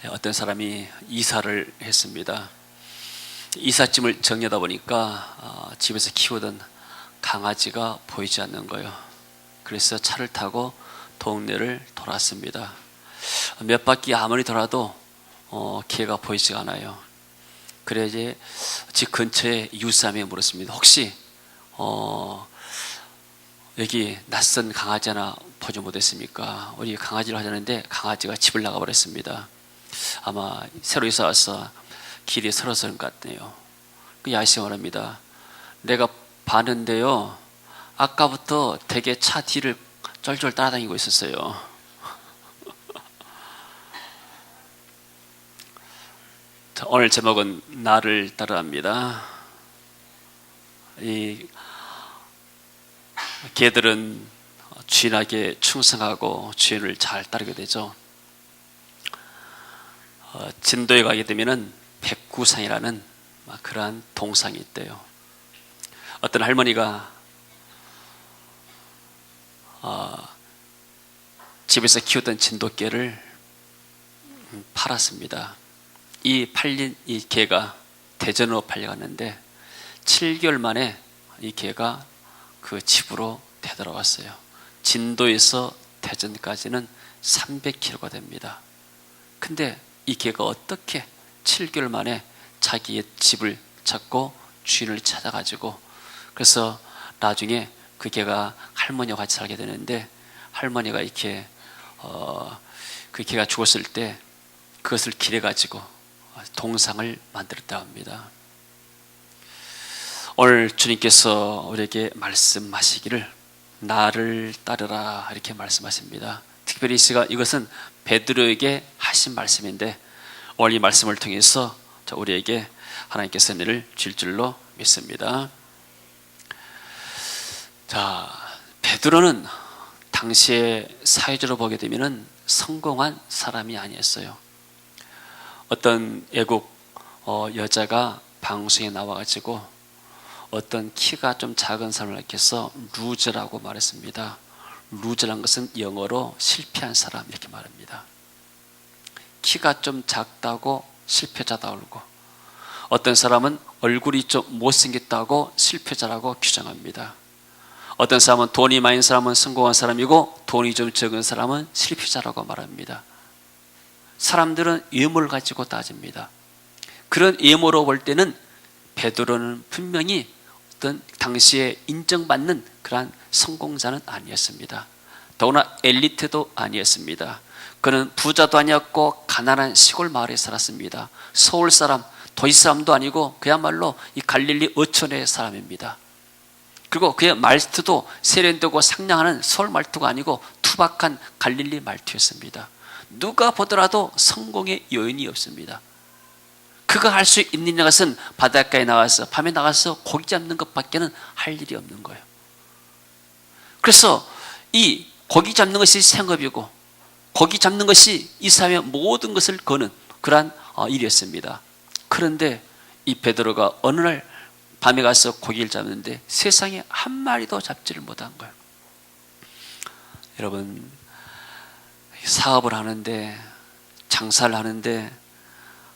어떤 사람이 이사를 했습니다. 이삿짐을 정리하다 보니까 집에서 키우던 강아지가 보이지 않는 거예요. 그래서 차를 타고 동네를 돌았습니다. 몇 바퀴 아무리 돌아도 개가 보이지가 않아요. 그래 이제 집 근처에 이웃사람에게 물었습니다. 혹시 여기 낯선 강아지 하나 보지 못했습니까? 우리 강아지를 하자는데 강아지가 집을 나가버렸습니다. 아마 새로 이사 와서 길이 설어서 그런 것 같네요. 그 아저씨가 말합니다. 내가 봤는데요, 아까부터 되게 차 뒤를 쫄쫄 따라다니고 있었어요. 자, 오늘 제목은 나를 따라합니다. 이 개들은 주인에게 충성하고 주인을 잘 따르게 되죠. 진도에 가게 되면은 백구상이라는 그러한 동상이 있대요. 어떤 할머니가 집에서 키우던 진돗개를 팔았습니다. 이 팔린 이 개가 대전으로 팔려갔는데 7개월 만에 이 개가 그 집으로 되돌아왔어요. 진도에서 대전까지는 300km가 됩니다. 근데 이 개가 어떻게 7개월 만에 자기의 집을 찾고 주인을 찾아가지고, 그래서 나중에 그 개가 할머니와 같이 살게 되는데, 할머니가 이렇게 그 개가 죽었을 때 그것을 기려가지고 동상을 만들었다고 합니다. 오늘 주님께서 우리에게 말씀하시기를 나를 따르라 이렇게 말씀하십니다. 특별히 이것은 베드로에게 하신 말씀인데, 오늘 이 말씀을 통해서 우리에게 하나님께서 은혜를 줄 줄로 믿습니다. 자, 베드로는 당시에 사회적으로 보게 되면 성공한 사람이 아니었어요. 어떤 애국 여자가 방송에 나와가지고 어떤 키가 좀 작은 사람을 가리켜서 루저라고 말했습니다. 루저란 것은 영어로 실패한 사람 이렇게 말합니다. 키가 좀 작다고 실패자다 그러고, 어떤 사람은 얼굴이 좀 못생겼다고 실패자라고 규정합니다. 어떤 사람은 돈이 많은 사람은 성공한 사람이고 돈이 좀 적은 사람은 실패자라고 말합니다. 사람들은 외모를 가지고 따집니다. 그런 외모로 볼 때는 베드로는 분명히 어떤 당시에 인정받는 그러한 성공자는 아니었습니다. 더구나 엘리트도 아니었습니다. 그는 부자도 아니었고 가난한 시골 마을에 살았습니다. 서울 사람, 도시 사람도 아니고 그야말로 이 갈릴리 어촌의 사람입니다. 그리고 그의 말투도 세련되고 상냥하는 서울 말투가 아니고 투박한 갈릴리 말투였습니다. 누가 보더라도 성공의 요인이 없습니다. 그가 할 수 있는 것은 바닷가에 나가서 밤에 나가서 고기 잡는 것밖에는 할 일이 없는 거예요. 그래서 이 고기 잡는 것이 생업이고 고기 잡는 것이 이 사회의 모든 것을 거는 그러한 일이었습니다. 그런데 이 베드로가 어느 날 밤에 가서 고기를 잡는데 세상에 한 마리도 잡지를 못한 거예요. 여러분, 사업을 하는데 장사를 하는데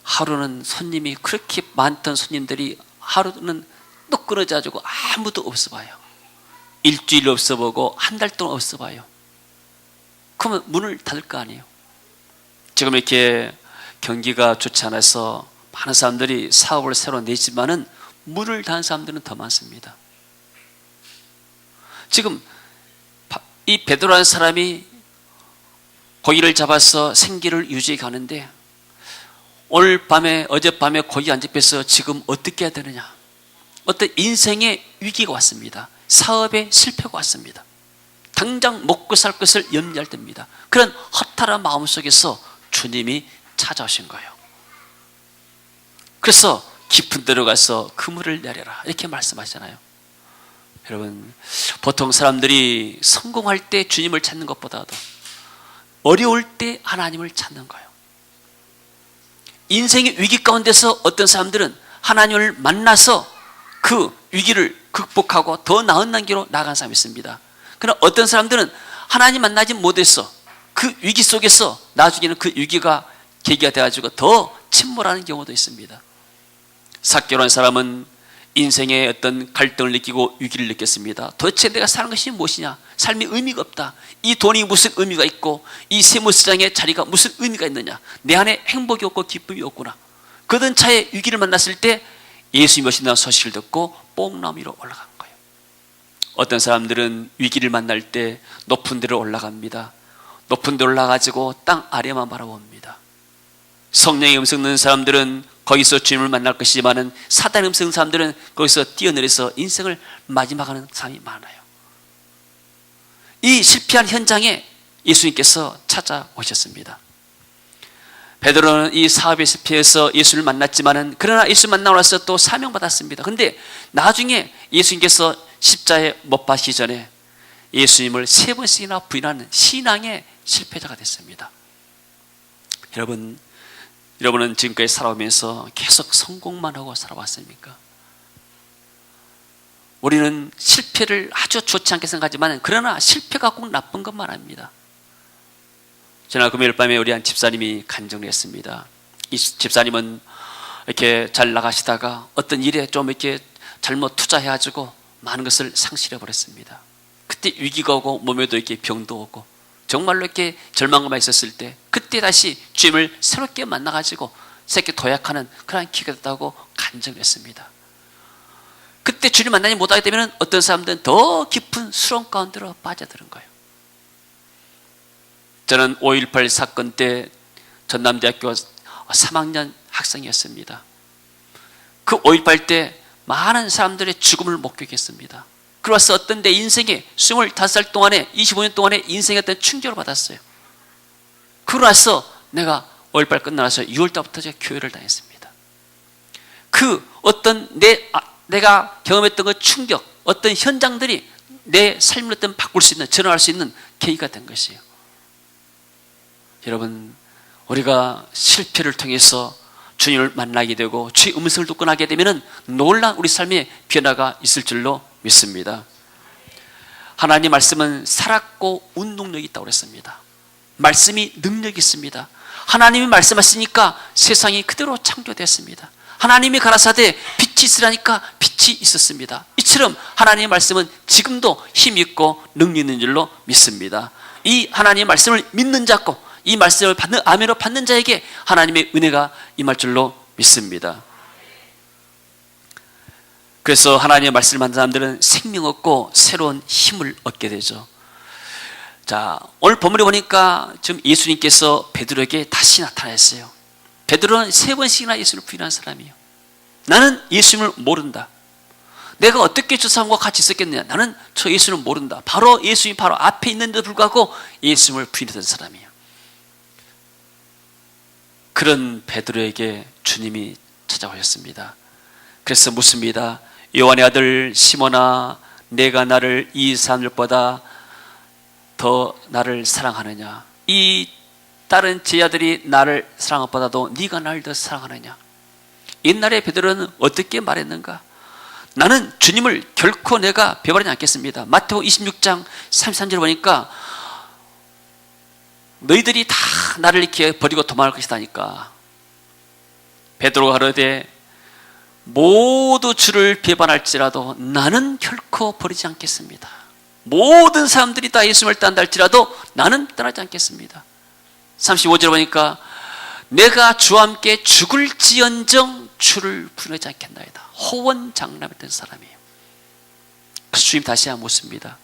하루는 손님이 그렇게 많던 손님들이 하루는 또 끊어져가지고 아무도 없어 봐요. 일주일 없어 보고 한 달 동안 없어 봐요. 그러면 문을 닫을 거 아니에요. 지금 이렇게 경기가 좋지 않아서 많은 사람들이 사업을 새로 내지만은 문을 닫은 사람들은 더 많습니다. 지금 이 베드로라는 사람이 고기를 잡아서 생계를 유지해 가는데 오늘 밤에 어젯밤에 고기 안 잡혀서 지금 어떻게 해야 되느냐, 어떤 인생의 위기가 왔습니다. 사업에 실패가 왔습니다. 당장 먹고 살 것을 염려할 때입니다. 그런 허탈한 마음속에서 주님이 찾아오신 거예요. 그래서 깊은 데로 가서 그물을 내려라 이렇게 말씀하시잖아요. 여러분, 보통 사람들이 성공할 때 주님을 찾는 것보다도 어려울 때 하나님을 찾는 거예요. 인생의 위기 가운데서 어떤 사람들은 하나님을 만나서 그 위기를 극복하고 더 나은 단계로 나아간 사람이 있습니다. 그러나 어떤 사람들은 하나님 만나지 못해서 그 위기 속에서 나중에는 그 위기가 계기가 돼가지고 더 침몰하는 경우도 있습니다. 삭개로한 사람은 인생의 어떤 갈등을 느끼고 위기를 느꼈습니다. 도대체 내가 사는 것이 무엇이냐? 삶이 의미가 없다. 이 돈이 무슨 의미가 있고 이 세무시장의 자리가 무슨 의미가 있느냐? 내 안에 행복이 없고 기쁨이 없구나. 그러던 차에 위기를 만났을 때 예수님이 오신다는 소식을 듣고 뽕나무 위로 올라간 거예요. 어떤 사람들은 위기를 만날 때 높은 데로 올라갑니다. 높은 데 올라가지고 땅 아래만 바라봅니다. 성령의 음성 듣는 사람들은 거기서 주님을 만날 것이지만은 사단의 음성 듣는 사람들은 거기서 뛰어내려서 인생을 마지막하는 사람이 많아요. 이 실패한 현장에 예수님께서 찾아오셨습니다. 베드로는 이 사업에 실패해서 예수를 만났지만은 그러나 예수 만나고 나서 또 사명받았습니다. 그런데 나중에 예수님께서 십자에 못 박히기 전에 예수님을 3번씩이나 부인하는 신앙의 실패자가 됐습니다. 여러분은 지금까지 살아오면서 계속 성공만 하고 살아왔습니까? 우리는 실패를 아주 좋지 않게 생각하지만 그러나 실패가 꼭 나쁜 것만 아닙니다. 지난 금요일 밤에 우리 한 집사님이 간증을 했습니다. 이 집사님은 이렇게 잘 나가시다가 어떤 일에 좀 이렇게 잘못 투자해가지고 많은 것을 상실해 버렸습니다. 그때 위기가 오고 몸에도 이렇게 병도 오고 정말로 이렇게 절망감에 있었을 때 그때 다시 주님을 새롭게 만나가지고 새롭게 도약하는 그런 기회가 됐다고 간증을 했습니다. 그때 주님 만나지 못하게 되면 어떤 사람들은 더 깊은 수렁 가운데로 빠져드는 거예요. 저는 5.18 사건 때 전남대학교 3학년 학생이었습니다. 그 5.18 때 많은 사람들의 죽음을 목격했습니다. 그래서 어떤 내 인생에 25살 동안에 25년 동안에 인생에 어떤 충격을 받았어요. 그러고 나서 내가 5.18 끝나서 6월달부터 제가 교회를 다녔습니다. 그 어떤 내가 경험했던 그 충격, 어떤 현장들이 내 삶을 어떤 바꿀 수 있는, 전환할 수 있는 계기가 된 것이에요. 여러분, 우리가 실패를 통해서 주님을 만나게 되고 주의 음성을 듣고 나게 되면 놀라운 우리 삶의 변화가 있을 줄로 믿습니다. 하나님 말씀은 살았고 운동력이 있다고 그랬습니다. 말씀이 능력이 있습니다. 하나님이 말씀하시니까 세상이 그대로 창조됐습니다. 하나님이 가라사대 빛이 있으라니까 빛이 있었습니다. 이처럼 하나님의 말씀은 지금도 힘 있고 능력 있는 줄로 믿습니다. 이 하나님의 말씀을 믿는 자고 이 말씀을 받는 아멘으로 받는 자에게 하나님의 은혜가 임할 줄로 믿습니다. 그래서 하나님의 말씀을 받는 사람들은 생명 얻고 새로운 힘을 얻게 되죠. 자, 오늘 본문에 보니까 지금 예수님께서 베드로에게 다시 나타났어요. 베드로는 3번씩이나 예수를 부인한 사람이에요. 나는 예수님을 모른다. 내가 어떻게 저 사람과 같이 있었겠느냐. 나는 저 예수를 모른다. 바로 예수님이 바로 앞에 있는데도 불구하고 예수님을 부인했던 사람이에요. 그런 베드로에게 주님이 찾아오셨습니다. 그래서 묻습니다. 요한의 아들 시몬아, 내가 나를 이 사람들보다 더 나를 사랑하느냐? 이 다른 제자들이 나를 사랑한 것보다도 네가 나를 더 사랑하느냐? 옛날에 베드로는 어떻게 말했는가? 나는 주님을 결코 내가 배반하지 않겠습니다. 마태복음 26장 33절 보니까 너희들이 다 나를 이렇게 버리고 도망할 것이다니까. 베드로가 가로되 모두 주를 배반할지라도 나는 결코 버리지 않겠습니다. 모든 사람들이 다 예수님을 따른다 할지라도 나는 떠나지 않겠습니다. 35절 보니까 내가 주와 함께 죽을지언정 주를 부인하지 않겠나이다. 호언장담했던 사람이에요. 그래서 주님 다시 한번 묻습니다.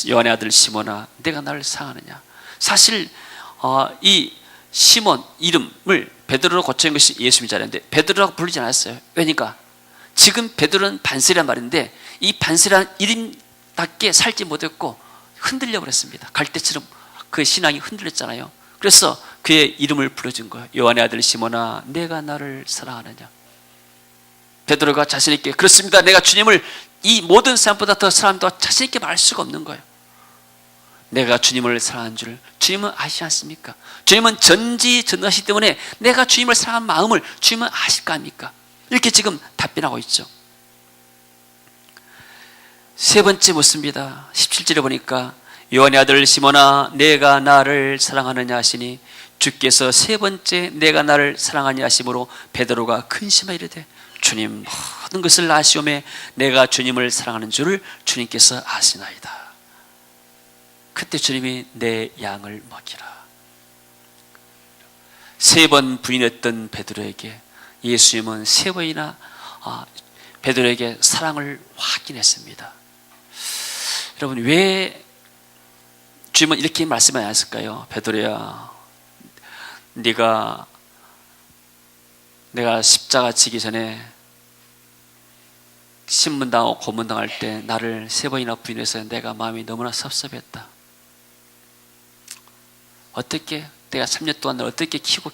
요한의 아들 시몬아, 내가 나를 사랑하느냐? 사실 이 시몬 이름을 베드로로 고친 것이 예수님이 잘했는데 베드로라고 부르지 않았어요. 왜니까 지금 베드로는 반세란 말인데 이 반세란 이름답게 살지 못했고 흔들려 버렸습니다. 갈대처럼 그 신앙이 흔들렸잖아요. 그래서 그의 이름을 불러준 거예요. 요한의 아들 시몬아, 내가 나를 사랑하느냐? 베드로가 자신 있게 그렇습니다. 내가 주님을 이 모든 사람보다 더 사랑한다고 자신 있게 말할 수가 없는 거예요. 내가 주님을 사랑하는 줄 주님은 아시지 않습니까? 주님은 전지전능하시기 때문에 내가 주님을 사랑하는 마음을 주님은 아실 거 아닙니까? 이렇게 지금 답변하고 있죠. 세 번째 묻습니다. 17절에 보니까 요한의 아들 시몬아, 내가 나를 사랑하느냐 하시니 주께서 세 번째 내가 나를 사랑하니 하심으로 베드로가 근심하여 이르되 주님 모든 것을 아시오매 내가 주님을 사랑하는 줄을 주님께서 아시나이다. 그때 주님이 내 양을 먹이라. 세 번 부인했던 베드로에게 예수님은 세 번이나 베드로에게 사랑을 확인했습니다. 여러분, 왜 주님은 이렇게 말씀하지 않았을까요? 베드로야, 내가 십자가 지기 전에 신문당하고 고문당할 때 나를 세 번이나 부인해서 내가 마음이 너무나 섭섭했다. 어떻게 내가 3년 동안 널 어떻게 키우고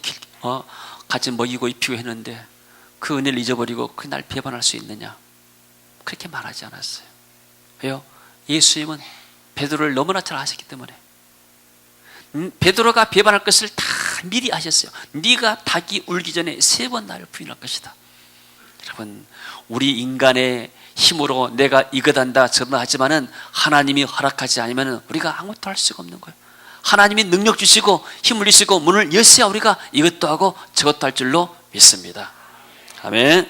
같이 먹이고 입히고 했는데 그 은혜를 잊어버리고 그 날 배반할 수 있느냐? 그렇게 말하지 않았어요. 왜요? 예수님은 베드로를 너무나 잘 아셨기 때문에 베드로가 배반할 것을 다 미리 아셨어요. 네가 닭이 울기 전에 세 번 나를 부인할 것이다. 여러분, 우리 인간의 힘으로 내가 이것한다 저것 하지만은 하나님이 허락하지 않으면 우리가 아무것도 할 수가 없는 거예요. 하나님이 능력 주시고 힘을 주시고 문을 여셔야 우리가 이것도 하고 저것도 할 줄로 믿습니다. 아멘.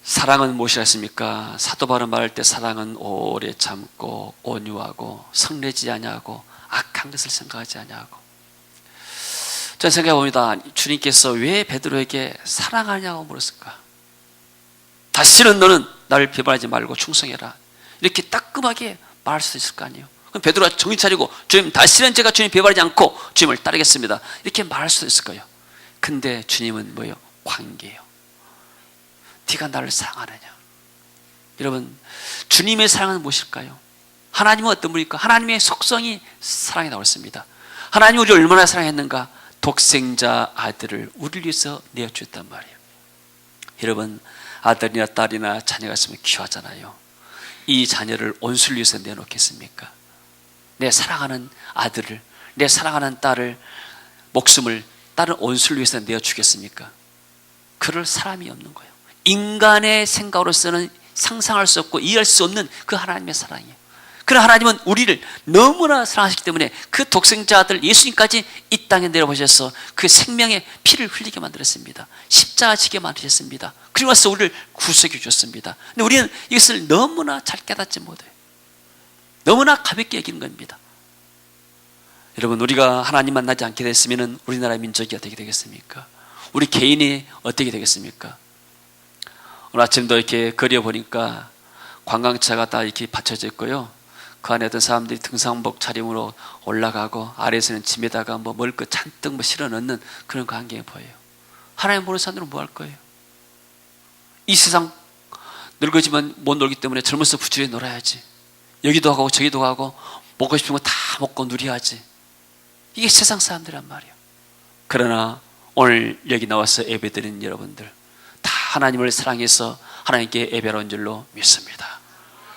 사랑은 무엇이라 했습니까? 사도 바울은 말할 때 사랑은 오래 참고 온유하고 성내지 아니하고 악한 것을 생각하지 아니하고. 저는 생각해 봅니다. 주님께서 왜 베드로에게 사랑하냐고 물었을까? 다시는 너는 나를 배반하지 말고 충성해라. 이렇게 따끔하게 말할 수 있을 거 아니에요. 그럼 베드로가 정신 차리고 주님, 다시는 제가 주님 배반하지 않고 주님을 따르겠습니다. 이렇게 말할 수 있을 거예요. 근데 주님은 뭐예요? 관계예요. 네가 나를 사랑하느냐? 여러분, 주님의 사랑은 무엇일까요? 하나님은 어떤 분일까? 하나님의 속성이 사랑에 나와 있습니다. 하나님이 우리를 얼마나 사랑했는가? 독생자 아들을 우리를 위해서 내어주었단 말이에요. 여러분, 아들이나 딸이나 자녀가 있으면 귀하잖아요. 이 자녀를 온수를 위해서 내놓겠습니까? 내 사랑하는 아들을, 내 사랑하는 딸을, 목숨을 다른 온수를 위해서 내어주겠습니까? 그럴 사람이 없는 거예요. 인간의 생각으로서는 상상할 수 없고 이해할 수 없는 그 하나님의 사랑이에요. 그러나 하나님은 우리를 너무나 사랑하시기 때문에 그 독생자 아들 예수님까지 이 땅에 내려보셔서 그 생명의 피를 흘리게 만들었습니다. 십자가 지게 만드셨습니다. 그리고 와서 우리를 구속해 주셨습니다. 근데 우리는 이것을 너무나 잘 깨닫지 못해요. 너무나 가볍게 여기는 겁니다. 여러분, 우리가 하나님 만나지 않게 됐으면 우리나라 민족이 어떻게 되겠습니까? 우리 개인이 어떻게 되겠습니까? 오늘 아침도 이렇게 거리에 보니까 관광차가 다 이렇게 받쳐져 있고요. 그 안에 어떤 사람들이 등산복 차림으로 올라가고 아래에서는 짐에다가 먹을 거 잔뜩 실어 넣는 그런 광경이 보여요. 하나님 보는 사람들은 뭐 할 거예요? 이 세상 늙어지면 못 놀기 때문에 젊어서 부지런히 놀아야지. 여기도 하고 저기도 하고 먹고 싶은 거 다 먹고 누려야지. 이게 세상 사람들이란 말이에요. 그러나 오늘 여기 나와서 예배드리는 여러분들 다 하나님을 사랑해서 하나님께 예배를 온 줄로 믿습니다.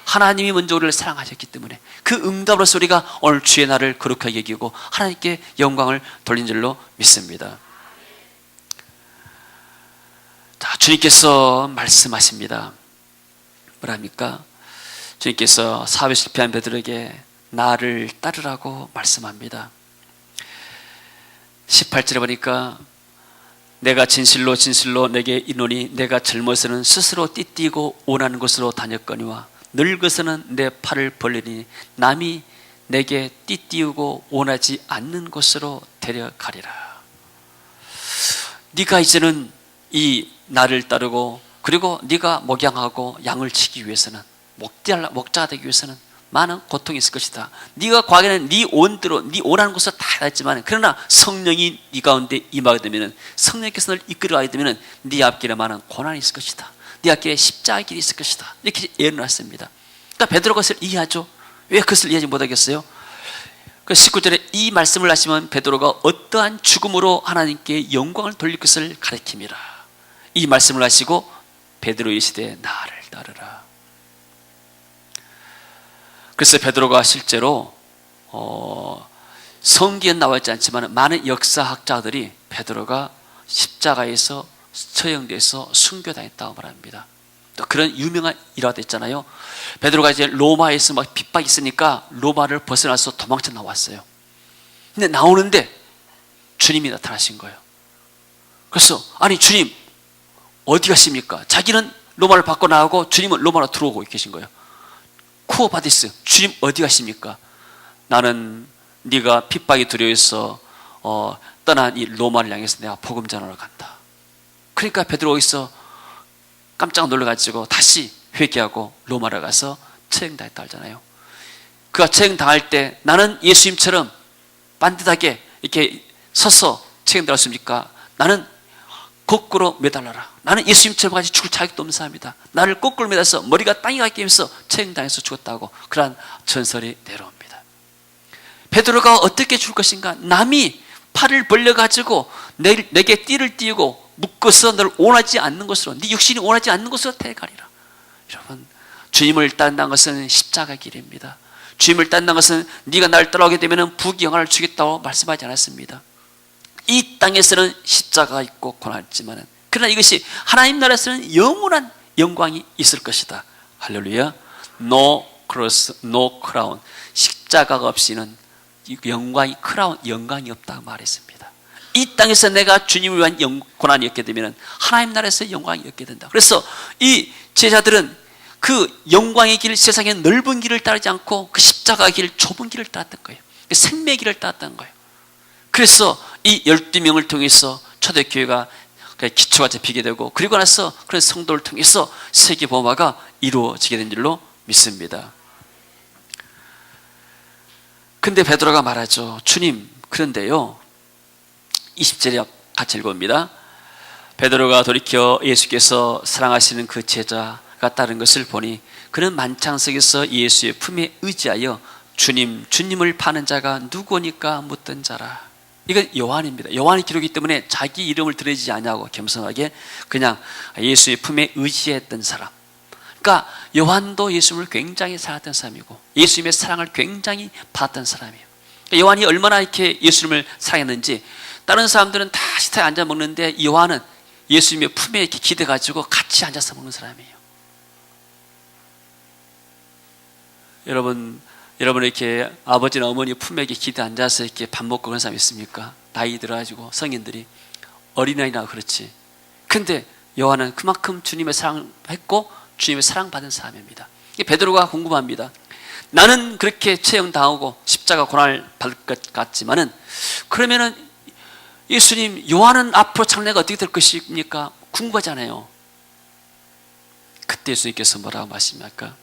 하나님이 먼저 우리를 사랑하셨기 때문에 그 응답으로서 우리가 오늘 주의 날을 거룩하게 여기고 하나님께 영광을 돌린 줄로 믿습니다. 자, 주님께서 말씀하십니다. 뭐랍니까? 주님께서 사업에 실패한 베드로에게 나를 따르라고 말씀합니다. 18절에 보니까 내가 진실로 진실로 내게 이르노니 내가 젊어서는 스스로 띠띠고 원하는 곳으로 다녔거니와 늙어서는 내 팔을 벌리니 남이 내게 띠띠우고 원하지 않는 곳으로 데려가리라. 네가 이제는 이 나를 따르고 그리고 네가 목양하고 양을 치기 위해서는 목자가 되기 위해서는 많은 고통이 있을 것이다. 네가 과거에는 네 온대로 네 원하는 곳을 다 했지만 그러나 성령이 네 가운데 임하게 되면 성령께서 너를 이끌어가게 되면 네 앞길에 많은 고난이 있을 것이다. 네 앞길에 십자가의 길이 있을 것이다. 이렇게 예언을 놨습니다. 그러니까 베드로가 그것을 이해하죠. 왜 그것을 이해하지 못하겠어요? 그 19절에 이 말씀을 하시면 베드로가 어떠한 죽음으로 하나님께 영광을 돌릴 것을 가리킵니다. 이 말씀을 하시고 베드로 이르시되 나를 따르라. 그래서 베드로가 실제로 성경에 나와 있지 않지만 많은 역사학자들이 베드로가 십자가에서 처형돼서 순교당했다고 말합니다. 또 그런 유명한 일화도 있잖아요. 베드로가 이제 로마에서 막 핍박이 있으니까 로마를 벗어나서 도망쳐 나왔어요. 근데 나오는데 주님이 나타나신 거예요. 그래서 아니 주님 어디 가십니까? 자기는 로마를 밖으로 나가고 주님은 로마로 들어오고 계신 거예요. 쿠오바디스, 주님 어디 가십니까? 나는 네가 핍박이 두려워서 떠난 이 로마를 향해서 내가 복음 전하러 간다. 그러니까 베드로가 여기서 깜짝 놀라가지고 다시 회개하고 로마로 가서 처형당했다 하잖아요. 그가 처형당할 때 나는 예수님처럼 반듯하게 이렇게 서서 처형당했습니까? 나는 거꾸로 매달려라. 나는 예수님처럼 같이 죽을 자격도 없는 사람이다. 나를 거꾸로 매달아서 머리가 땅에 닿게 하면서 처형당해서 죽었다고 그러한 전설이 내려옵니다. 베드로가 어떻게 죽을 것인가? 남이 팔을 벌려가지고 내게 띠를 띄우고 묶어서 너를 원하지 않는 것으로, 네 육신이 원하지 않는 것으로 데려가리라. 여러분, 주님을 따른다는 것은 십자가 길입니다. 주님을 따른다는 것은 네가 나를 따라오게 되면 부귀영화를 주겠다고 말씀하지 않았습니다. 이 땅에서는 십자가가 있고 고난이 있지만 그러나 이것이 하나님 나라에서는 영원한 영광이 있을 것이다. 할렐루야. No cross, no crown. 십자가가 없이는 영광이, 크라운, 영광이 없다고 말했습니다. 이 땅에서 내가 주님을 위한 고난이 얻게 되면 하나님 나라에서 영광이 얻게 된다. 그래서 이 제자들은 그 영광의 길, 세상의 넓은 길을 따르지 않고 그 십자가의 길, 좁은 길을 따랐던 거예요. 생명의 길을 따랐던 거예요. 그래서 이 12명을 통해서 초대교회가 기초가 잡히게 되고, 그리고 나서 그런 성도를 통해서 세계복음화가 이루어지게 된 줄로 믿습니다. 근데 베드로가 말하죠. 주님, 그런데요, 20절에 같이 읽어봅니다. 베드로가 돌이켜 예수께서 사랑하시는 그 제자가 따른 것을 보니 그는 만창석에서 예수의 품에 의지하여 주님, 주님을 파는 자가 누구니까 묻던 자라. 이건 요한입니다. 요한의 기록이기 때문에 자기 이름을 드리지 않냐고 겸손하게 그냥 예수의 품에 의지했던 사람. 그러니까 요한도 예수님을 굉장히 사랑했던 사람이고 예수님의 사랑을 굉장히 받았던 사람이에요. 요한이 얼마나 이렇게 예수님을 사랑했는지, 다른 사람들은 다 식탁에 앉아 먹는데 요한은 예수님의 품에 이렇게 기대가지고 같이 앉아서 먹는 사람이에요. 여러분 이렇게 아버지나 어머니 품에 이렇게 기대 앉아서 이렇게 밥 먹고 그런 사람 있습니까? 나이 들어가지고 성인들이, 어린아이나 그렇지. 근데 요한은 그만큼 주님의 사랑을 했고 주님의 사랑받은 사람입니다. 베드로가 궁금합니다. 나는 그렇게 처형당하고 십자가 고난을 받을 것 같지만은, 그러면은 예수님, 요한은 앞으로 장래가 어떻게 될 것입니까? 궁금하잖아요. 그때 예수님께서 뭐라고 말씀하십니까?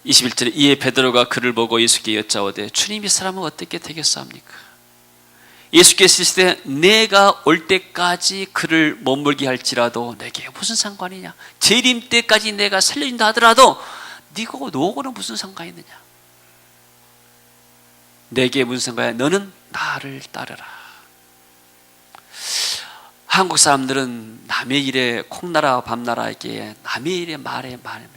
21절에 이에 베드로가 그를 보고 예수께 여짜오되 주님, 이 사람은 어떻게 되겠사옵니까? 예수께서 이르시되 내가 올 때까지 그를 머물게 할지라도 내게 무슨 상관이냐? 재림 때까지 내가 살려준다 하더라도 너하고는 무슨 상관이 있느냐? 내게 무슨 상관이야? 너는 나를 따르라. 한국 사람들은 남의 일에 콩나라 밤나라에게 남의 일에 말해 말해요.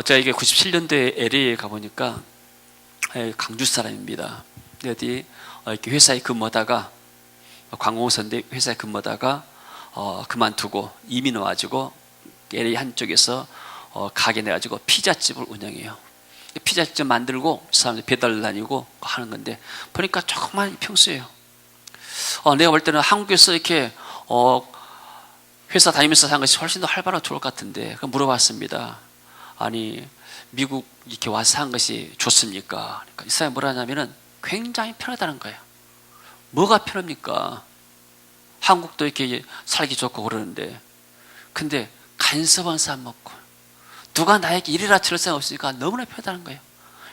제가 이게 97년도에 LA에 가보니까 강주 사람입니다. 어디 이렇게 회사에 근무하다가, 관공서인데 회사에 근무하다가 그만두고 이민 와가지고 LA 한쪽에서 가게 내가지고 피자집을 운영해요. 피자집 만들고 사람들 배달 다니고 하는 건데 보니까 조그만 평수예요. 내가 볼 때는 한국에서 이렇게 회사 다니면서 사는 것이 훨씬 더 활발하고 좋을 것 같은데, 물어봤습니다. 아니, 미국 이렇게 와서 한 것이 좋습니까? 그러니까 이 사람이 뭐라 하냐면은 굉장히 편하다는 거예요. 뭐가 편합니까? 한국도 이렇게 살기 좋고 그러는데, 근데 간섭한 사람 없고 누가 나에게 이래라 저럴 사람 없으니까 너무나 편하다는 거예요.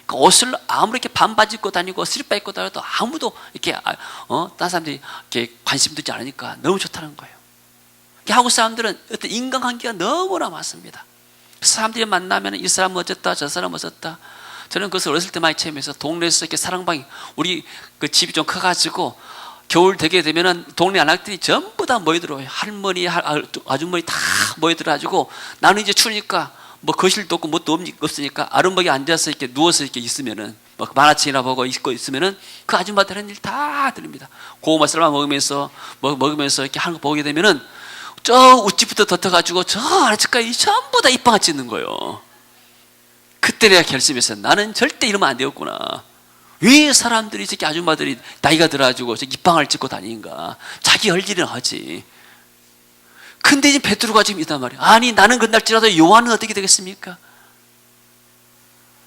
그러니까 옷을 아무리 이렇게 반바지 입고 다니고 슬리퍼 입고 다녀도 아무도 이렇게 다른 사람들이 이렇게 관심 두지 않으니까 너무 좋다는 거예요. 한국 사람들은 어떤 인간관계가 너무나 많습니다. 사람들이 만나면 이 사람 어쨌다 저 사람 어쨌다. 저는 그것을 어렸을 때 많이 체험해서, 동네에서 이렇게 사랑방이, 우리 그 집이 좀 커가지고 겨울 되게 되면은 동네 아낙들이 전부 다 모여들어요. 할머니, 아주머니 다 모여들어가지고 나는 이제 추우니까 뭐 거실도 없고 뭣도 없으니까 아름하게 앉아서 이렇게 누워서 이렇게 있으면은 뭐 만화책이나 보고 있고 있으면은 그 아줌마들 하는 일 다 들립니다. 고구마 썰어 먹으면서 이렇게 하는 거 보게 되면은 저 우찌부터 덮어가지고 저 아래쪽까지 전부 다 입방아 찍는 거예요. 그때 내가 결심했어요. 나는 절대 이러면 안 되겠구나. 왜 사람들이 저렇게 아줌마들이 나이가 들어가지고 저 입방아를 찍고 다니는가. 자기 할 일은 하지. 근데 이제 베드로가 지금 있단 말이에요. 아니 나는 그날지라도 요한은 어떻게 되겠습니까?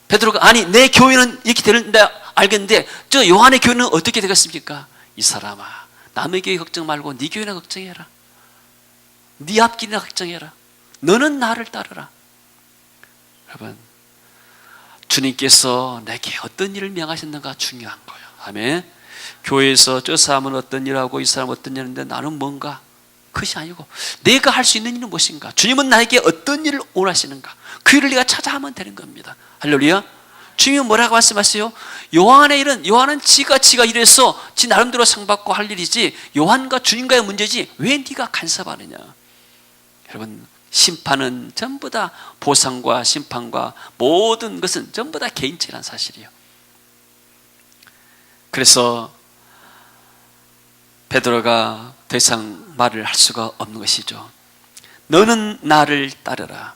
베드로가 아니 내 교회는 이렇게 되는데 알겠는데 저 요한의 교회는 어떻게 되겠습니까? 이 사람아, 남의 교회 걱정 말고 네 교회나 걱정해라. 네 앞길이나 걱정해라. 너는 나를 따르라. 여러분, 주님께서 내게 어떤 일을 명하셨는가 중요한 거예요. 아멘. 교회에서 저 사람은 어떤 일을 하고 이 사람은 어떤 일을 하는데 나는 뭔가, 그것이 아니고 내가 할 수 있는 일은 무엇인가. 주님은 나에게 어떤 일을 원하시는가. 그 일을 내가 찾아 하면 되는 겁니다. 할렐루야. 주님은 뭐라고 말씀하세요? 요한의 일은, 요한은 지가 일해서 지 나름대로 상 받고 할 일이지 요한과 주님과의 문제지 왜 네가 간섭하느냐. 여러분, 심판은 전부 다 보상과 심판과 모든 것은 전부 다 개인적이라는 사실이에요. 그래서 베드로가 더 이상 말을 할 수가 없는 것이죠. 너는 나를 따르라.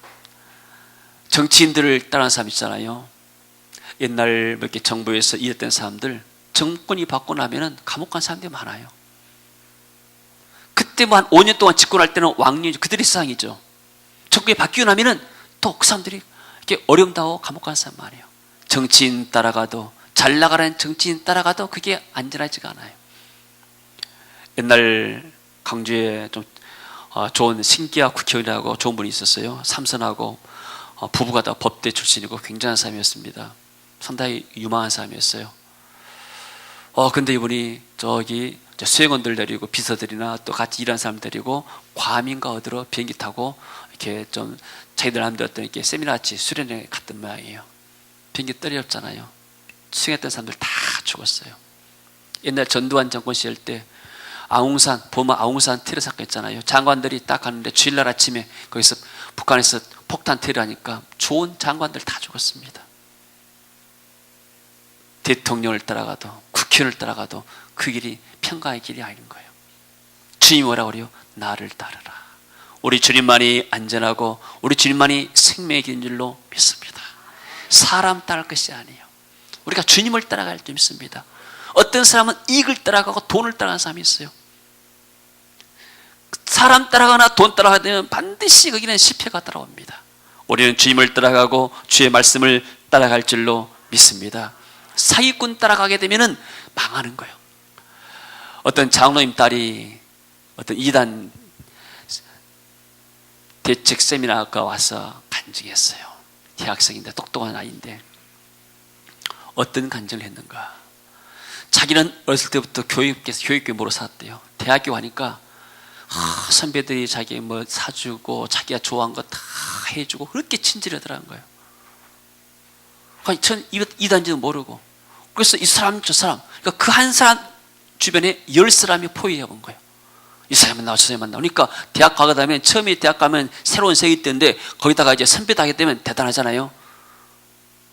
정치인들을 따르는 사람 있잖아요. 옛날 몇 개 정부에서 일했던 사람들 정권이 바뀌고 나면은 감옥 간 사람들이 많아요. 그때 뭐 한 5년 동안 집권할 때는 왕년, 그들이 세상이죠. 정권이 바뀌고 나면은 또 그 사람들이 이렇게 어려움당하고 감옥 간 사람 많아요. 정치인 따라가도, 잘 나가는 정치인 따라가도 그게 안전하지가 않아요. 옛날 광주에 좀 좋은 신기하 국회의원이라고 좋은 분이 있었어요. 삼선하고 부부가 다 법대 출신이고 굉장한 사람이었습니다. 상당히 유망한 사람이었어요. 근데 이분이 저기 수행원들 데리고 비서들이나 또 같이 일하는 사람 데리고 괌인가 어디로 비행기 타고 이렇게 좀 자기들 하는 어떤 이렇게 세미나 같이 수련회 갔던 모양이에요. 비행기 떨어졌잖아요. 수행했던 사람들 다 죽었어요. 옛날 전두환 정권 시절 때 아웅산, 버마 아웅산 테러 사건 있잖아요. 장관들이 딱 가는데 주일날 아침에 거기서 북한에서 폭탄 테러하니까 좋은 장관들 다 죽었습니다. 대통령을 따라가도 국회의원을 따라가도 그 길이 평강의 길이 아닌 거예요. 주님이 뭐라고 그래요? 나를 따르라. 우리 주님만이 안전하고 우리 주님만이 생명의 길인 줄로 믿습니다. 사람 따를 것이 아니에요. 우리가 주님을 따라갈 줄 믿습니다. 어떤 사람은 이익을 따라가고 돈을 따라가는 사람이 있어요. 사람 따라가나 돈 따라가게 되면 반드시 거기는 실패가 따라옵니다. 우리는 주님을 따라가고 주의 말씀을 따라갈 줄로 믿습니다. 사기꾼 따라가게 되면 망하는 거예요. 어떤 장로님 딸이 어떤 이단 대책 세미나가 와서 간증했어요. 대학생인데 똑똑한 아이인데 어떤 간증을 했는가. 자기는 어렸을 때부터 교육교에 모로 살았대요. 대학교 가니까 선배들이 자기 뭐 사주고 자기가 좋아하는 거 다 해주고 그렇게 친절하더라는 거예요. 전 이단지도 모르고. 그래서 이 사람 저 사람, 그러니까 그 한 사람 주변에 10사람이 포위해 본 거예요. 이 사람은 나와 저 사람만 나와. 그러니까 대학 가게 되면 처음에 대학 가면 새로운 세계 때인데 거기다가 이제 선배도 하게 되면 대단하잖아요.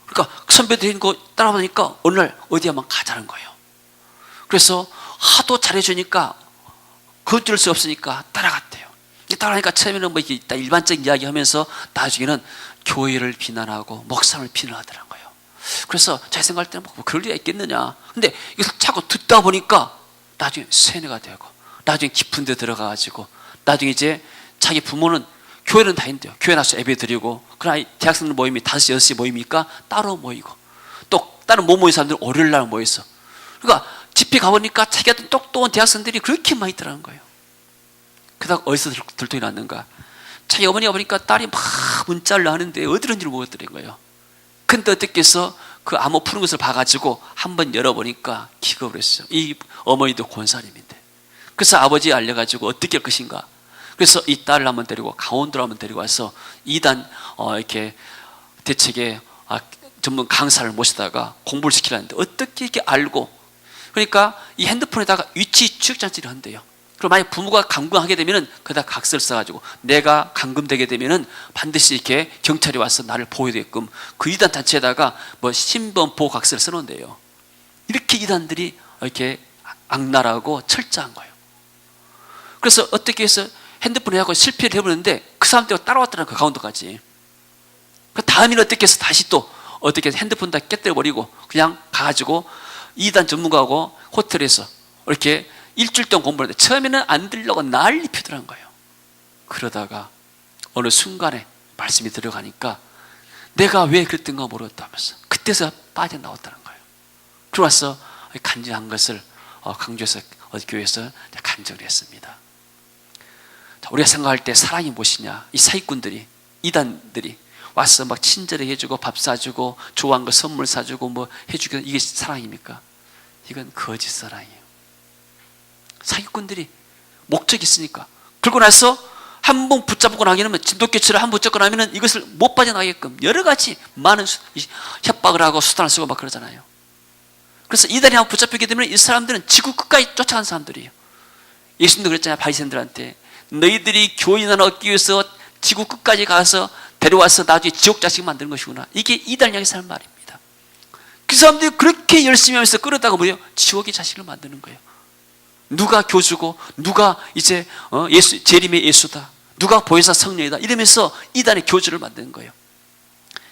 그러니까 선배들이 거 따라보니까 어느 날 어디 한번 가자는 거예요. 그래서 하도 잘해주니까 거둘 수 없으니까 따라갔대요. 따라가니까 처음에는 뭐 이렇게 일반적인 이야기 하면서 나중에는 교회를 비난하고 목사를 비난하더라는 거예요. 그래서 제 생각할 때는 뭐 그럴 리가 있겠느냐. 근데 이걸 자꾸 듣다 보니까 나중에 세뇌가 되고 나중에 깊은 데 들어가가지고 나중에 이제 자기 부모는 교회는 다닌대요. 교회 나서 예배 드리고 그러나 대학생들 모임이 5시, 6시 모임이니까 따로 모이고 또 다른 못 모인 사람들은 월요일 날 모였어. 그러니까 집회 가보니까 자기가 똑똑한 대학생들이 그렇게 많이 있더라는 거예요. 그러다가 어디서 들통이 났는가. 자기 어머니가 보니까 딸이 막 문자를 하는데 어디론지를 모르겠더라는 거예요. 근데 어떻게 해서 그 암호 푸는 것을 봐가지고 한번 열어보니까 기겁을 했어요. 이 어머니도 권사님인데. 그래서 아버지 알려가지고 어떻게 할 것인가. 그래서 이 딸을 한번 데리고 강원도로 한번 데리고 와서 이단 이렇게 대책에 전문 강사를 모시다가 공부를 시키라는데 어떻게 이렇게 알고. 그러니까 이 핸드폰에다가 위치 추적 장치를 한대요. 그럼 만약 부모가 감금하게 되면은 거기다 각서를 써가지고 내가 감금되게 되면은 반드시 이렇게 경찰이 와서 나를 보호되게끔 그 이단 단체에다가 뭐 신변 보호 각서를 써놓은대요. 이렇게 이단들이 이렇게 악랄하고 철저한 거예요. 그래서 어떻게 해서 핸드폰을 하고 실패를 해보는데 그 사람 때가 따라왔더라는 그 강원도까지. 그 다음에는 어떻게 해서 다시 또 어떻게 해서 핸드폰 다 깨뜨려버리고 그냥 가가지고 이단 전문가하고 호텔에서 이렇게 일주일 동안 공부를 했는데 처음에는 안 들려고 난리 피더란 거예요. 그러다가 어느 순간에 말씀이 들어가니까 내가 왜 그랬던가 모르겠다면서 그때서 빠져나왔다는 거예요. 들어와서 간증한 것을 강조해서 어디 교회에서 간증을 했습니다. 자, 우리가 생각할 때 사랑이 무엇이냐? 이 사기꾼들이, 이단들이 와서 막 친절히 해주고 밥 사주고 좋아하는 거 선물 사주고 뭐 해주고, 이게 사랑입니까? 이건 거짓 사랑이에요. 사기꾼들이 목적이 있으니까. 그러고 나서 한 번 붙잡고 나면 진돗개처럼 한 번 붙잡고 나면 이것을 못 빠져나가게끔 여러 가지 많은 협박을 하고 수단을 쓰고 막 그러잖아요. 그래서 이단이 한번 붙잡히게 되면 이 사람들은 지구 끝까지 쫓아간 사람들이에요. 예수님도 그랬잖아요. 바리새인들한테 너희들이 교인을 얻기 위해서 지구 끝까지 가서 데려와서 나중에 지옥 자식 만드는 것이구나. 이게 이단을 향해서 하는 말입니다. 그 사람들이 그렇게 열심히 하면서 끌어다가 뭐예요? 지옥의 자식을 만드는 거예요. 누가 교주고 누가 이제 예수, 재림의 예수다, 누가 보혜사 성령이다 이러면서 이단의 교주를 만드는 거예요.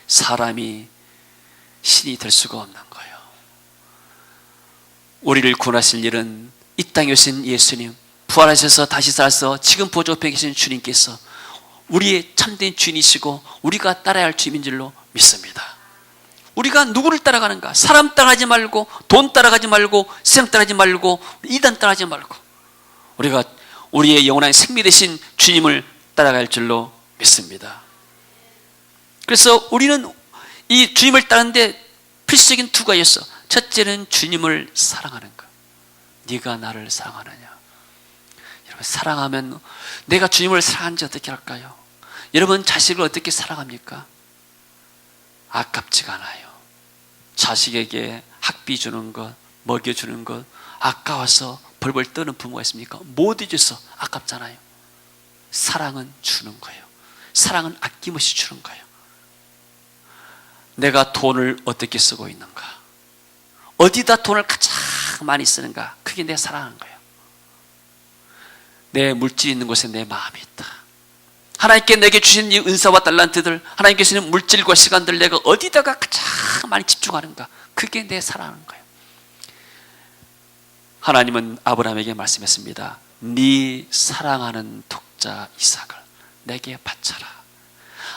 사람이 신이 될 수가 없는 거예요. 우리를 구원하실 일은 이 땅에 오신 예수님, 부활하셔서 다시 살아서 지금 보좌 옆에 계신 주님께서 우리의 참된 주인이시고 우리가 따라야 할 주님인 줄로 믿습니다. 우리가 누구를 따라가는가? 사람 따라가지 말고, 돈 따라가지 말고, 세상 따라가지 말고, 이단 따라가지 말고, 우리가 우리의 영원한 생미 되신 주님을 따라갈 줄로 믿습니다. 그래서 우리는 이 주님을 따르는데 필수적인 두 가지였어. 첫째는 주님을 사랑하는 것. 네가 나를 사랑하느냐? 여러분, 사랑하면, 내가 주님을 사랑하는지 어떻게 할까요? 여러분, 자식을 어떻게 사랑합니까? 아깝지가 않아요. 자식에게 학비 주는 것, 먹여주는 것 아까워서 벌벌 떠는 부모가 있습니까? 못 잊어서 아깝잖아요. 사랑은 주는 거예요. 사랑은 아낌없이 주는 거예요. 내가 돈을 어떻게 쓰고 있는가? 어디다 돈을 가장 많이 쓰는가? 그게 내 사랑하는 거예요. 내 물질이 있는 곳에 내 마음이 있다. 하나님께 내게 주신 이 은사와 달란트들, 하나님께 주시는 물질과 시간들 내가 어디다가 가장 많이 집중하는가? 그게 내 사랑하는 거예요. 하나님은 아브라함에게 말씀했습니다. 네 사랑하는 독자 이삭을 내게 바쳐라.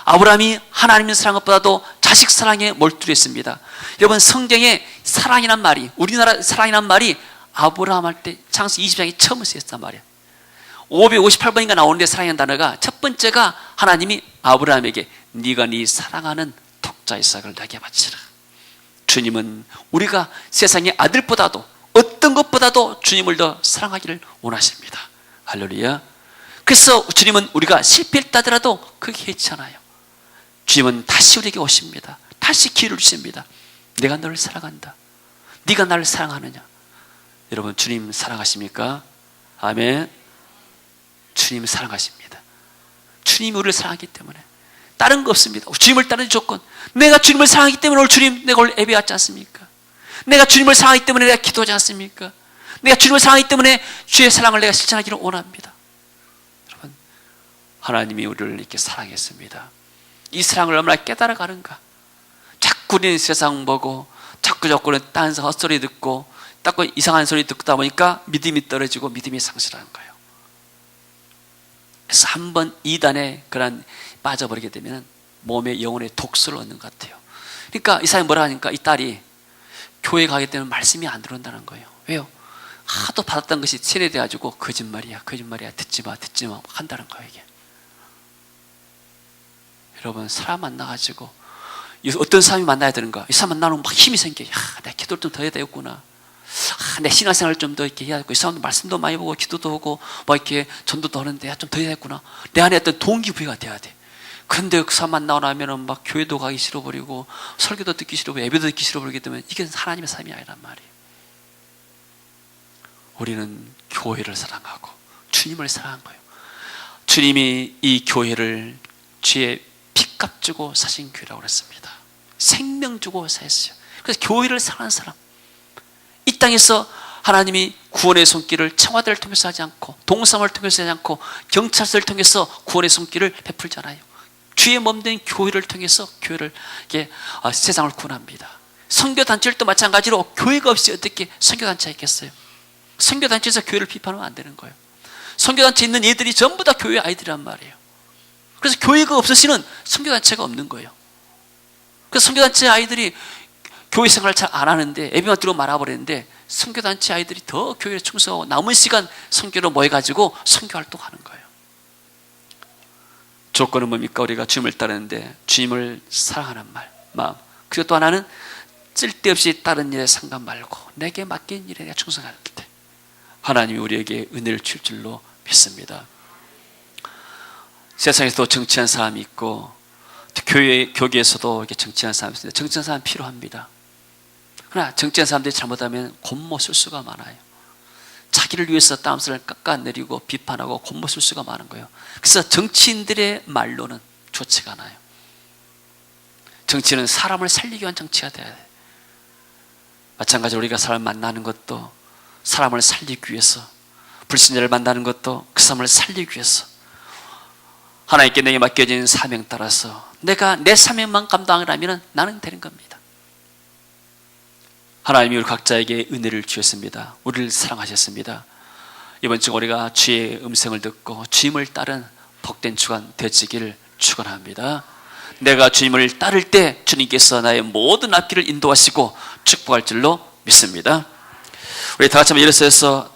아브라함이 하나님의 사랑한 것보다도 자식 사랑에 몰두했습니다. 여러분, 성경에 사랑이란 말이, 우리나라 사랑이란 말이 아브라함 할 때 창세기 20장에 처음 쓰였단 말이에요. 558번인가 나오는데 사랑이라는 단어가 첫 번째가 하나님이 아브라함에게 네가 네 사랑하는 독자 이삭을 내게 바치라. 주님은 우리가 세상의 아들보다도 어떤 것보다도 주님을 더 사랑하기를 원하십니다. 할렐루야. 그래서 주님은 우리가 실패했다 하더라도 그게 괜찮아요. 주님은 다시 우리에게 오십니다. 다시 기회를 주십니다. 내가 너를 사랑한다. 네가 나를 사랑하느냐? 여러분, 주님 사랑하십니까? 아멘. 주님 사랑하십니다. 주님이 우리를 사랑하기 때문에 다른 거 없습니다. 주님을 따르는 조건, 내가 주님을 사랑하기 때문에 오늘 주님, 내가 오늘 예배 왔지 않습니까? 내가 주님을 사랑하기 때문에 내가 기도하지 않습니까? 내가 주님을 사랑하기 때문에 주의 사랑을 내가 실천하기를 원합니다. 여러분, 하나님이 우리를 이렇게 사랑했습니다. 이 사랑을 얼마나 깨달아가는가? 자꾸 우리는 세상 보고 자꾸 다른 헛소리 듣고 자꾸 이상한 소리 듣다 보니까 믿음이 떨어지고 믿음이 상실하는 거예요. 그래서 한번 이단에 그런 빠져버리게 되면 몸에 영혼의 독소를 얻는 것 같아요. 그러니까 이 사람이 뭐라 하니까 이 딸이 교회 가게 되면 말씀이 안 들어온다는 거예요. 왜요? 하도 받았던 것이 세뇌돼가지고 거짓말이야 듣지 마 한다는 거예요. 이게 여러분, 사람 만나가지고 어떤 사람이 만나야 되는가? 이 사람 만나면 막 힘이 생겨요. 내 기도를 좀 더 해야 되겠구나. 내 신앙생활을 좀 더 이렇게 해야 되고, 이 사람도 말씀도 많이 보고 기도도 하고 막 이렇게 전도도 하는데 좀 더 해야 되겠구나. 내 안에 어떤 동기부여가 돼야 돼. 그런데 그 사람 만나고 나면은 막 교회도 가기 싫어버리고 설교도 듣기 싫어버리고 예배도 듣기 싫어버리게 되면 이게 하나님의 삶이 아니란 말이에요. 우리는 교회를 사랑하고 주님을 사랑한 거예요. 주님이 이 교회를 주의 핏값 주고 사신 교회라고 그랬습니다. 생명 주고 사셨어요. 그래서 교회를 사랑하는 사람, 이 땅에서 하나님이 구원의 손길을 청와대를 통해서 하지 않고 동사무를 통해서 하지 않고 경찰서를 통해서 구원의 손길을 베풀잖아요. 주의 몸된 교회를 통해서 교회를 세상을 구원합니다. 선교단체도 마찬가지로 교회가 없이 어떻게 선교단체가 있겠어요? 선교단체에서 교회를 비판하면 안 되는 거예요. 선교단체에 있는 애들이 전부 다 교회 아이들이란 말이에요. 그래서 교회가 없으시는 선교단체가 없는 거예요. 그래서 선교단체 아이들이 교회 생활을 잘 안 하는데 예배만 들어 말아버리는데 선교단체 아이들이 더 교회에 충성하고 남은 시간 선교로 모여가지고 선교활동하는 거예요. 조건은 뭡니까? 우리가 주님을 따르는데 주님을 사랑하는 마음. 그리고 또 하나는 쓸데없이 다른 일에 상관 말고 내게 맡긴 일에 내가 충성할 때 하나님이 우리에게 은혜를 줄 줄로 믿습니다. 세상에서도 정치한 사람이 있고 교계에서도 이렇게 정치한 사람이 있습니다. 정치한 사람 필요합니다. 그러나 정치한 사람들이 잘못하면 곤모 쓸 수가 많아요. 자기를 위해서 땀을 깎아내리고 비판하고 곤모 쓸 수가 많은 거예요. 그래서 정치인들의 말로는 좋지가 않아요. 정치는 사람을 살리기 위한 정치가 돼야 돼요. 마찬가지로 우리가 사람을 만나는 것도 사람을 살리기 위해서, 불신자를 만나는 것도 그 사람을 살리기 위해서 하나님께 내게 맡겨진 사명 따라서 내가 내 사명만 감당하라면 나는 되는 겁니다. 하나님이 우리 각자에게 은혜를 주셨습니다. 우리를 사랑하셨습니다. 이번 주 우리가 주의 음성을 듣고 주님을 따른 복된 주간 되시기를 축원합니다. 내가 주님을 따를 때 주님께서 나의 모든 앞길을 인도하시고 축복할 줄로 믿습니다. 우리 다 같이 한번 일어서서